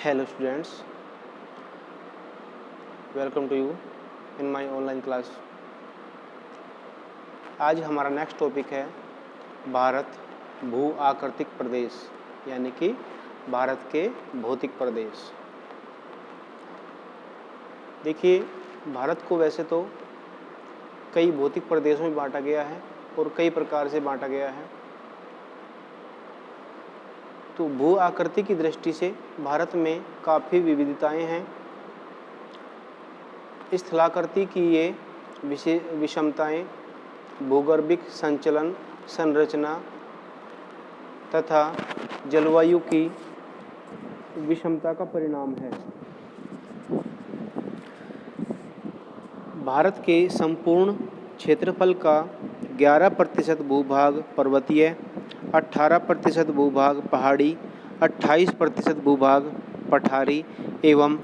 Hello students, welcome to you in my online class। आज हमारा next topic है भारत भू आकृतिक प्रदेश, यानी कि भारत के भौतिक प्रदेश। देखिए, भारत को वैसे तो कई भौतिक प्रदेशों में बांटा गया है और कई प्रकार से बांटा गया है। तो भू आकृति की दृष्टि से भारत में काफ़ी विविधताएं हैं। स्थलाकृति की ये विषमताएं भूगर्भिक संचलन, संरचना तथा जलवायु की विषमता का परिणाम है। भारत के संपूर्ण क्षेत्रफल का 11% भूभाग पर्वतीय, 18% भूभाग पहाड़ी, 28% भूभाग पठारी एवं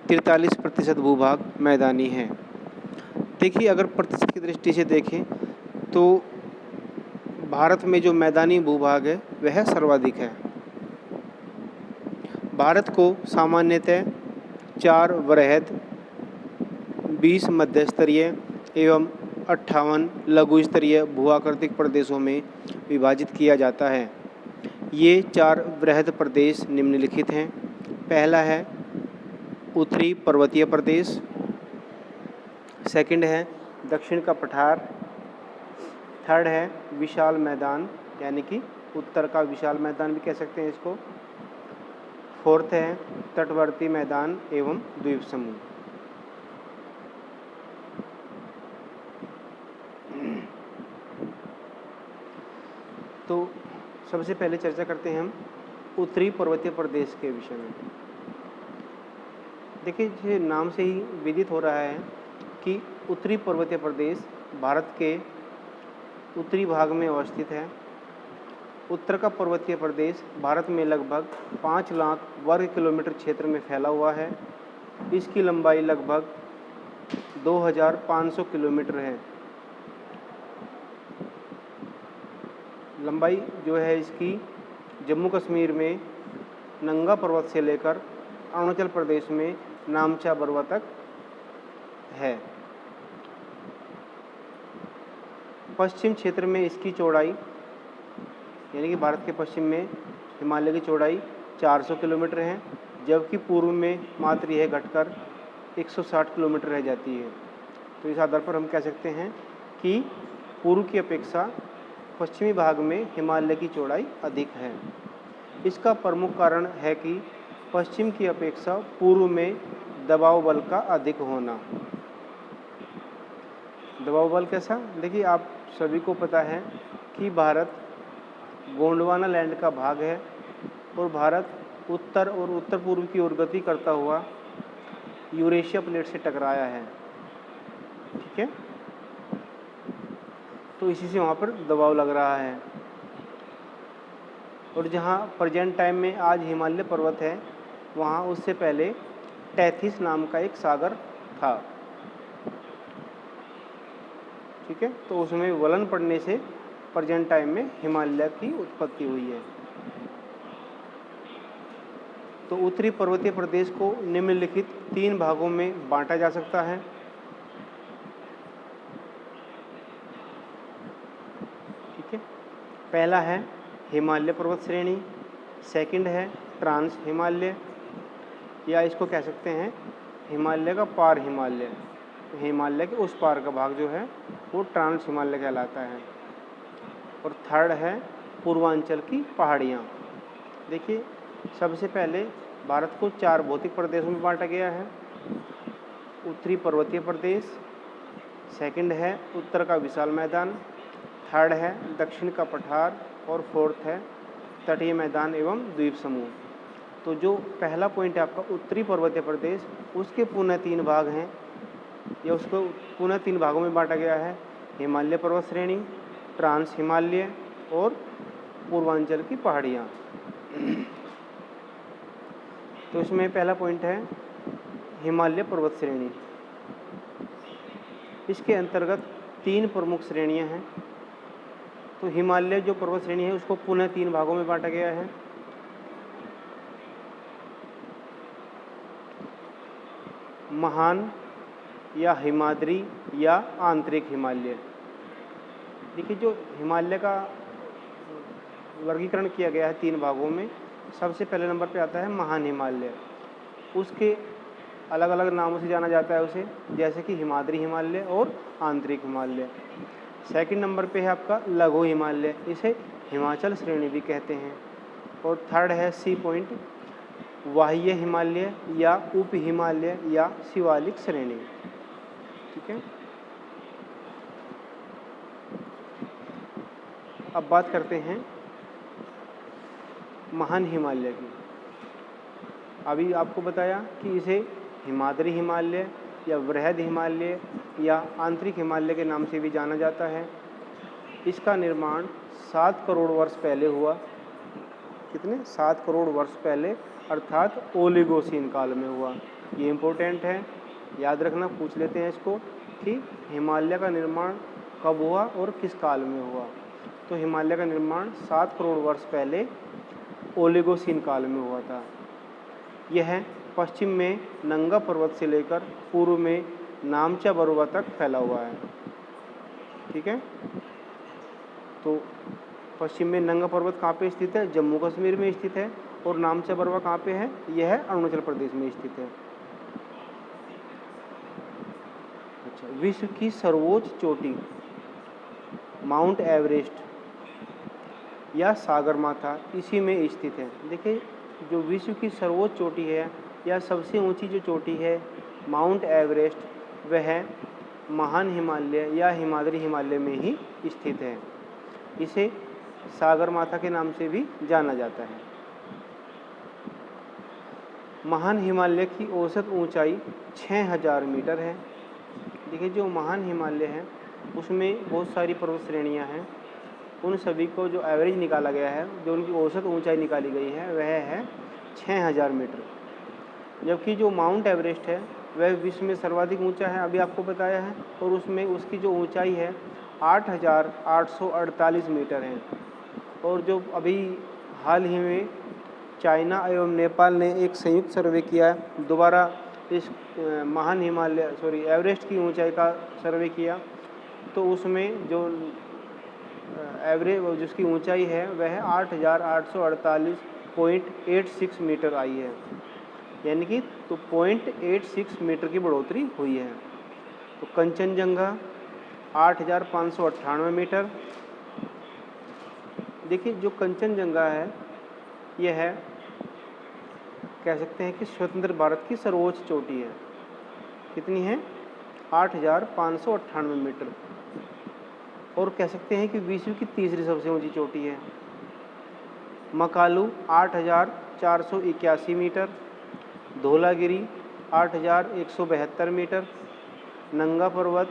43% भूभाग मैदानी है। देखिए, अगर प्रतिशत की दृष्टि से देखें तो भारत में जो मैदानी भूभाग है वह सर्वाधिक है। भारत को सामान्यतः 4 वृहद, 20 मध्यस्तरीय एवं 58 लघु स्तरीय भूआकृतिक प्रदेशों में विभाजित किया जाता है। ये 4 वृहद प्रदेश निम्नलिखित हैं। पहला है उत्तरी पर्वतीय प्रदेश, सेकंड है दक्षिण का पठार, थर्ड है विशाल मैदान यानी कि उत्तर का विशाल मैदान भी कह सकते हैं इसको, फोर्थ है तटवर्ती मैदान एवं द्वीप समूह। तो सबसे पहले चर्चा करते हैं हम उत्तरी पर्वतीय प्रदेश के विषय में। देखिए, ये नाम से ही विदित हो रहा है कि उत्तरी पर्वतीय प्रदेश भारत के उत्तरी भाग में अवस्थित है। उत्तर का पर्वतीय प्रदेश भारत में लगभग 5 लाख वर्ग किलोमीटर क्षेत्र में फैला हुआ है। इसकी लंबाई लगभग 2500 किलोमीटर है। लंबाई जो है इसकी जम्मू कश्मीर में नंगा पर्वत से लेकर अरुणाचल प्रदेश में नामचा बरवा तक है। पश्चिम क्षेत्र में इसकी चौड़ाई यानी कि भारत के पश्चिम में हिमालय की चौड़ाई 400 किलोमीटर है, जबकि पूर्व में मात्र यह घटकर 160 किलोमीटर रह जाती है। तो इस आधार पर हम कह सकते हैं कि पूर्व की अपेक्षा पश्चिमी भाग में हिमालय की चौड़ाई अधिक है। इसका प्रमुख कारण है कि पश्चिम की अपेक्षा पूर्व में दबाव बल का अधिक होना। दबाव बल कैसा? देखिए, आप सभी को पता है कि भारत गोंडवाना लैंड का भाग है और भारत उत्तर और उत्तर पूर्व की ओर गति करता हुआ यूरेशिया प्लेट से टकराया है। ठीक है, तो इसी से वहाँ पर दबाव लग रहा है। और जहाँ प्रेजेंट टाइम में आज हिमालय पर्वत है, वहाँ उससे पहले टैथिस नाम का एक सागर था। ठीक है, तो उसमें वलन पड़ने से प्रेजेंट टाइम में हिमालय की उत्पत्ति हुई है। तो उत्तरी पर्वतीय प्रदेश को निम्नलिखित 3 भागों में बांटा जा सकता है। ठीक है, पहला है हिमालय पर्वत श्रेणी, सेकंड है ट्रांस हिमालय, या इसको कह सकते हैं हिमालय का पार हिमालय। हिमालय के उस पार का भाग जो है वो ट्रांस हिमालय कहलाता है। और थर्ड है पूर्वांचल की पहाड़ियाँ। देखिए, सबसे पहले भारत को 4 भौतिक प्रदेशों में बांटा गया है। उत्तरी पर्वतीय प्रदेश, सेकंड है उत्तर का विशाल मैदान, थर्ड है दक्षिण का पठार और फोर्थ है तटीय मैदान एवं द्वीप समूह। तो जो पहला पॉइंट है आपका उत्तरी पर्वतीय प्रदेश, उसके पुनः 3 भाग हैं, या उसको पुनः 3 भागों में बांटा गया है। हिमालय पर्वत श्रेणी, ट्रांस हिमालय और पूर्वांचल की पहाड़ियाँ। तो इसमें पहला पॉइंट है हिमालय पर्वत श्रेणी। इसके अंतर्गत 3 प्रमुख श्रेणियां हैं। तो हिमालय जो पर्वत श्रेणी है उसको पुनः 3 भागों में बांटा गया है। महान या हिमाद्री या आंतरिक हिमालय। देखिए जो हिमालय का वर्गीकरण किया गया है 3 भागों में, सबसे पहले नंबर पे आता है महान हिमालय। उसके अलग अलग नामों से जाना जाता है उसे, जैसे कि हिमाद्री हिमालय और आंतरिक हिमालय। सेकंड नंबर पे है आपका लघु हिमालय, इसे हिमाचल श्रेणी भी कहते हैं। और थर्ड है सी पॉइंट वाह्य हिमालय या उप हिमालय या शिवालिक श्रेणी। ठीक है, अब बात करते हैं महान हिमालय की। अभी आपको बताया कि इसे हिमाद्री हिमालय या वृहद हिमालय या आंतरिक हिमालय के नाम से भी जाना जाता है। इसका निर्माण 7 करोड़ वर्ष पहले हुआ। कितने? 7 करोड़ वर्ष पहले, अर्थात ओलिगोसीन काल में हुआ। ये इम्पोर्टेंट है, याद रखना, पूछ लेते हैं इसको कि हिमालय का निर्माण कब हुआ और किस काल में हुआ। तो हिमालय का निर्माण 7 करोड़ वर्ष पहले ओलिगोसीन काल में हुआ था। यह पश्चिम में नंगा पर्वत से लेकर पूर्व में नामचा बरुआ तक फैला हुआ है। ठीक है, तो पश्चिम में नंगा पर्वत कहाँ पे स्थित है? जम्मू कश्मीर में स्थित है। और नामचा बरुआ कहाँ पे है? यह अरुणाचल प्रदेश में स्थित है। अच्छा, विश्व की सर्वोच्च चोटी माउंट एवरेस्ट या सागरमाथा इसी में स्थित है। देखिए जो विश्व की सर्वोच्च चोटी है या सबसे ऊंची जो चोटी है माउंट एवरेस्ट, वह महान हिमालय या हिमाद्री हिमालय में ही स्थित है। इसे सागरमाथा के नाम से भी जाना जाता है। महान हिमालय की औसत ऊंचाई 6000 मीटर है। देखिए जो महान हिमालय है उसमें बहुत सारी पर्वत श्रेणियां हैं, उन सभी को जो एवरेज निकाला गया है, जो उनकी औसत ऊंचाई निकाली गई है, वह है 6000 मीटर। जबकि जो माउंट एवरेस्ट है वह विश्व में सर्वाधिक ऊंचा है, अभी आपको बताया है, और उसमें उसकी जो ऊंचाई है 8848 मीटर है। और जो अभी हाल ही में चाइना एवं नेपाल ने एक संयुक्त सर्वे किया, दोबारा इस महान हिमालय एवरेस्ट की ऊंचाई का सर्वे किया, तो उसमें जो एवरेज जिसकी ऊंचाई है वह 8848.86 मीटर आई है, यानी कि तो 0.86 मीटर की बढ़ोतरी हुई है। तो कंचनजंगा 8598 मीटर। देखिए जो कंचनजंगा है यह कह सकते हैं कि स्वतंत्र भारत की सर्वोच्च चोटी है। कितनी है? 8598 मीटर। और कह सकते हैं कि विश्व की तीसरी सबसे ऊंची चोटी है। मकालू 8481 मीटर, धौलागिरी 8172 मीटर, नंगा पर्वत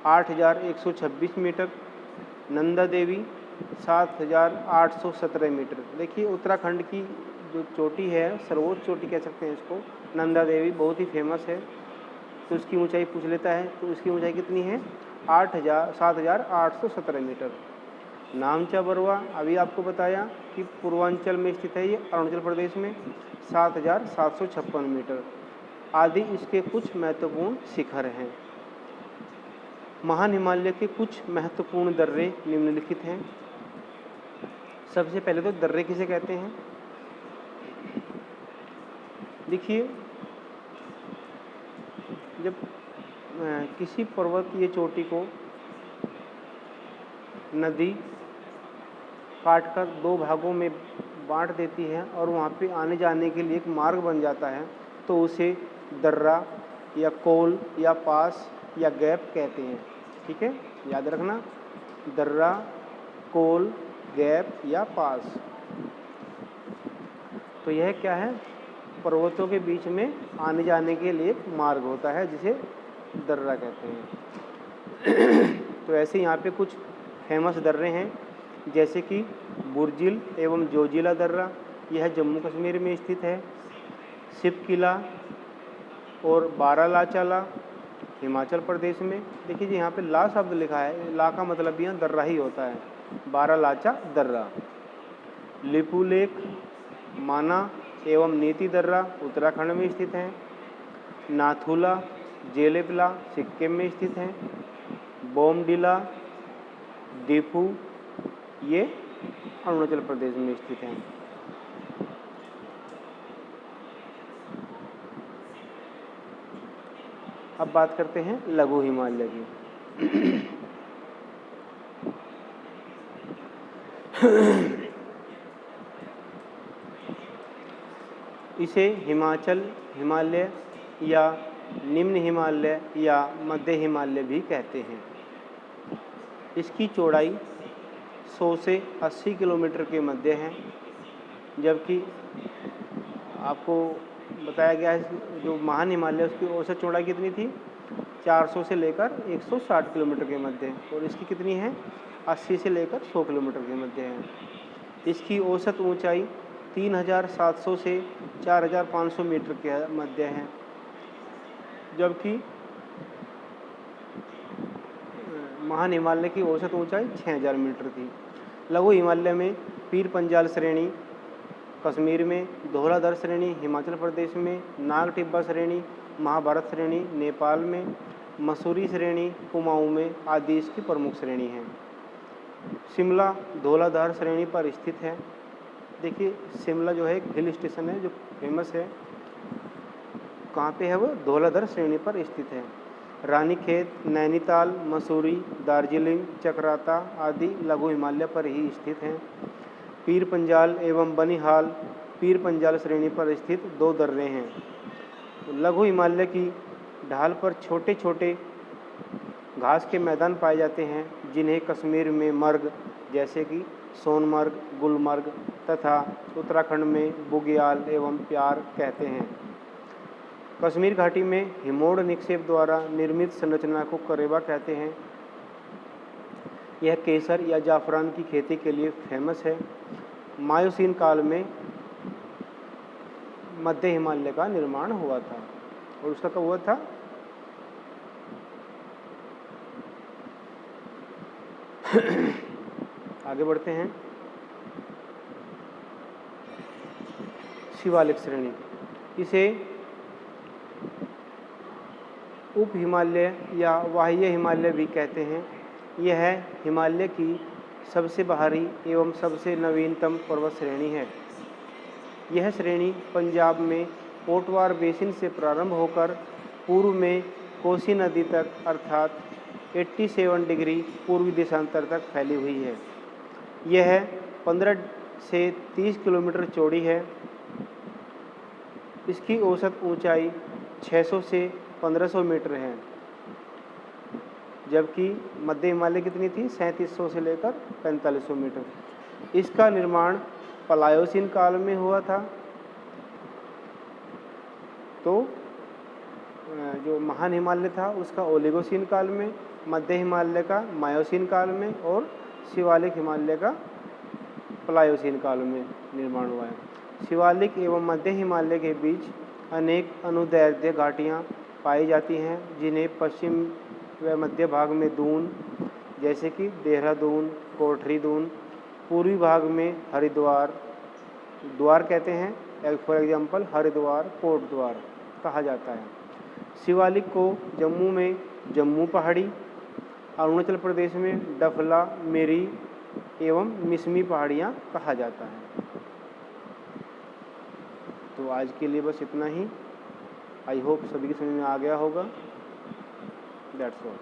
8126 मीटर, नंदा देवी 7817 मीटर। देखिए उत्तराखंड की जो चोटी है, सर्वोच्च चोटी कह सकते हैं इसको, नंदा देवी, बहुत ही फेमस है। तो उसकी ऊंचाई पूछ लेता है, तो उसकी ऊंचाई कितनी है? 7817 मीटर। नामचा बरुआ अभी आपको बताया कि पूर्वांचल में स्थित है, ये अरुणाचल प्रदेश में 7756 मीटर। आदि इसके कुछ महत्वपूर्ण शिखर हैं। महान हिमालय के कुछ महत्वपूर्ण दर्रे निम्नलिखित हैं। सबसे पहले तो दर्रे किसे कहते हैं? देखिए जब किसी पर्वतीय चोटी को नदी काटकर 2 भागों में बांट देती है और वहाँ पे आने जाने के लिए एक मार्ग बन जाता है, तो उसे दर्रा या कोल या पास या गैप कहते हैं। ठीक है, याद रखना, दर्रा, कोल, गैप या पास। तो यह क्या है? पर्वतों के बीच में आने जाने के लिए एक मार्ग होता है जिसे दर्रा कहते हैं। तो ऐसे यहाँ पे कुछ फेमस दर्रे हैं, जैसे कि बुर्जिल एवं जोजिला दर्रा, यह जम्मू कश्मीर में स्थित है। शिव किला और बारालाचाला हिमाचल प्रदेश में। देखिए जी यहाँ पे ला शब्द लिखा है, ला का मतलब भी यहाँ दर्रा ही होता है, बारालाचा दर्रा। लिपू लेक, माना एवं नीति दर्रा उत्तराखंड में स्थित हैं। नाथुला, जेलेबला सिक्किम में स्थित हैं। बोमडिला, दीफू ये अरुणाचल प्रदेश में स्थित हैं। अब बात करते हैं लघु हिमालय की। इसे हिमाचल हिमालय या निम्न हिमालय या मध्य हिमालय भी कहते हैं। इसकी चौड़ाई 100 से 80 किलोमीटर के मध्य है, जबकि आपको बताया गया है जो महान हिमालय उसकी औसत चौड़ाई कितनी थी, 400 से लेकर 160 किलोमीटर के मध्य, और इसकी कितनी है, 80 से लेकर 100 किलोमीटर के मध्य है। इसकी औसत ऊंचाई 3700 से 4500 मीटर के मध्य है, जबकि महान हिमालय की औसत ऊंचाई 6000 मीटर थी। लघु हिमालय में पीर पंजाल श्रेणी कश्मीर में, धौलाधर श्रेणी हिमाचल प्रदेश में, नाग टिब्बा श्रेणी महाभारत श्रेणी नेपाल में, मसूरी श्रेणी कुमाऊं में आदि इसकी प्रमुख श्रेणी हैं। शिमला धौलाधार श्रेणी पर स्थित है। देखिए शिमला जो है एक हिल स्टेशन है जो फेमस है, कहाँ पे है वो, धौलाधर श्रेणी पर स्थित है। रानीखेत, नैनीताल, मसूरी, दार्जिलिंग, चक्राता आदि लघु हिमालय पर ही स्थित हैं। पीर पंजाल एवं बनिहाल पीर पंजाल श्रेणी पर स्थित 2 दर्रे हैं। लघु हिमालय की ढाल पर छोटे छोटे घास के मैदान पाए जाते हैं, जिन्हें कश्मीर में मर्ग जैसे कि सोनमर्ग, गुलमर्ग तथा उत्तराखंड में बुग्याल एवं प्यार कहते हैं। कश्मीर घाटी में हिमोड़ निक्षेप द्वारा निर्मित संरचना को करेबा कहते हैं। यह केसर या जाफरान की खेती के लिए फेमस है। मायोसीन काल में मध्य हिमालय का निर्माण हुआ था, और उसका कब हुआ था, आगे बढ़ते हैं। शिवालिक श्रेणी, इसे उप हिमालय या वाह्य हिमालय भी कहते हैं। यह हिमालय की सबसे बाहरी एवं सबसे नवीनतम पर्वत श्रेणी है। यह श्रेणी पंजाब में पोटवार बेसिन से प्रारंभ होकर पूर्व में कोसी नदी तक अर्थात 87 डिग्री पूर्वी देशांतर तक फैली हुई है। यह 15 से 30 किलोमीटर चौड़ी है। इसकी औसत ऊंचाई 600 से 1500 मीटर है, जबकि मध्य हिमालय कितनी थी, 3700 से लेकर 4500 मीटर। इसका निर्माण प्लायोसीन काल में हुआ था। तो जो महान हिमालय था उसका ओलिगोसीन काल में, मध्य हिमालय का मायोसीन काल में, और शिवालिक हिमालय का प्लायोसीन काल में निर्माण हुआ है। शिवालिक एवं मध्य हिमालय के बीच अनेक अनुदैर्ध्य घाटियाँ पाई जाती हैं, जिन्हें पश्चिम व मध्य भाग में दून जैसे कि देहरादून, कोठरी दून, पूर्वी भाग में हरिद्वार द्वार कहते हैं, फॉर एग्जांपल हरिद्वार कोट द्वार कहा जाता है। शिवालिक को जम्मू में जम्मू पहाड़ी, अरुणाचल प्रदेश में डफला, मेरी एवं मिसमी पहाड़ियाँ कहा जाता है। तो आज के लिए बस इतना ही। आई होप सभी की समझ में आ गया होगा। That's all.